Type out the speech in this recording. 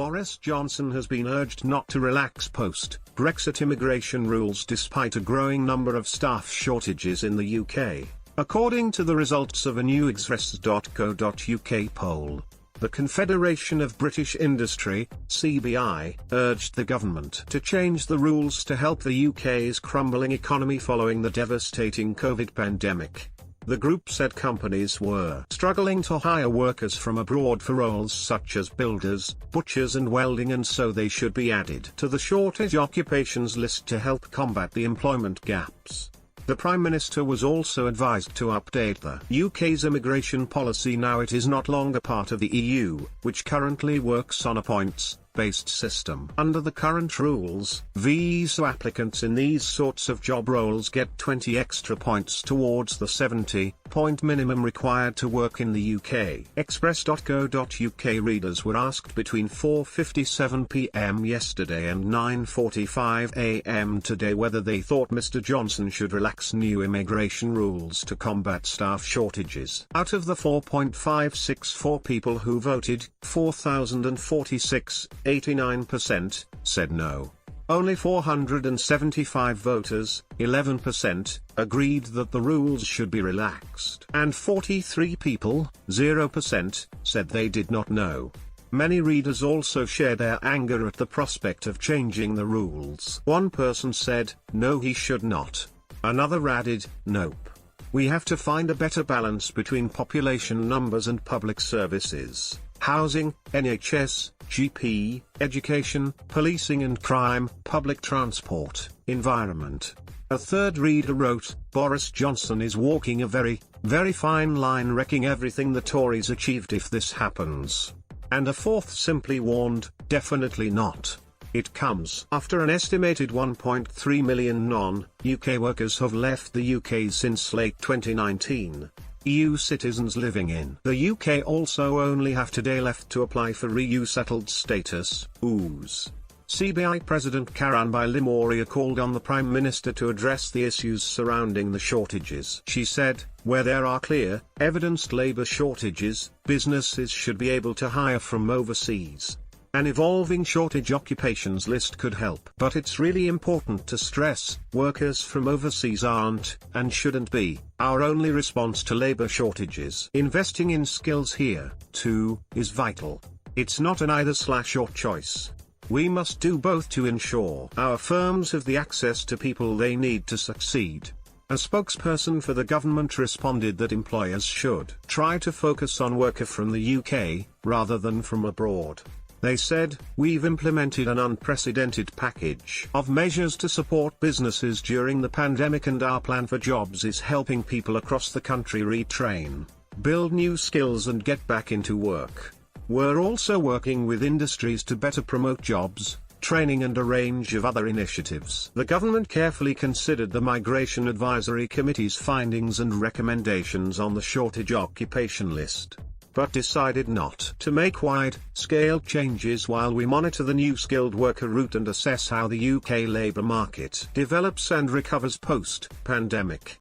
Boris Johnson has been urged not to relax post-Brexit immigration rules despite a growing number of staff shortages in the UK, according to the results of a new brex.co.uk poll. The Confederation of British Industry, CBI, urged the government to change the rules to help the UK's crumbling economy following the devastating COVID pandemic. The group said companies were struggling to hire workers from abroad for roles such as builders, butchers and welding, and so they should be added to the shortage occupations list to help combat the employment gaps. The Prime Minister was also advised to update the UK's immigration policy now it is not longer part of the EU, which currently works on a points-based system. Under the current rules, visa applicants in these sorts of job roles get 20 extra points towards the 70-point minimum required to work in the UK. Express.co.uk readers were asked between 4:57 p.m. yesterday and 9:45 a.m. today whether they thought Mr. Johnson should relax new immigration rules to combat staff shortages. Out of the 4.564 people who voted, 4,046, 89%, said no. Only 475 voters, 11%, agreed that the rules should be relaxed. And 43 people, 0%, said they did not know. Many readers also shared their anger at the prospect of changing the rules. One person said, "No, he should not." Another added, "Nope. We have to find a better balance between population numbers and public services. Housing, NHS, GP, education, policing and crime, public transport, environment." A third reader wrote, "Boris Johnson is walking a very, very fine line, wrecking everything the Tories achieved if this happens." And a fourth simply warned, "Definitely not. It comes after an estimated 1.3 million non-UK workers have left the UK since late 2019. EU citizens living in the UK also only have today left to apply for EU settled status, OOS. CBI President Karanbai Limoria called on the Prime Minister to address the issues surrounding the shortages. She said, "Where there are clear, evidenced labour shortages, businesses should be able to hire from overseas. An evolving shortage occupations list could help. But it's really important to stress, workers from overseas aren't, and shouldn't be, our only response to labour shortages. Investing in skills here, too, is vital. It's not an either/or choice. We must do both to ensure our firms have the access to people they need to succeed." A spokesperson for the government responded that employers should try to focus on workers from the UK, rather than from abroad. They said, "We've implemented an unprecedented package of measures to support businesses during the pandemic, and our plan for jobs is helping people across the country retrain, build new skills and get back into work. We're also working with industries to better promote jobs, training and a range of other initiatives." The government carefully considered the Migration Advisory Committee's findings and recommendations on the shortage occupation list, but decided not to make wide-scale changes while we monitor the new skilled worker route and assess how the UK labour market develops and recovers post-pandemic.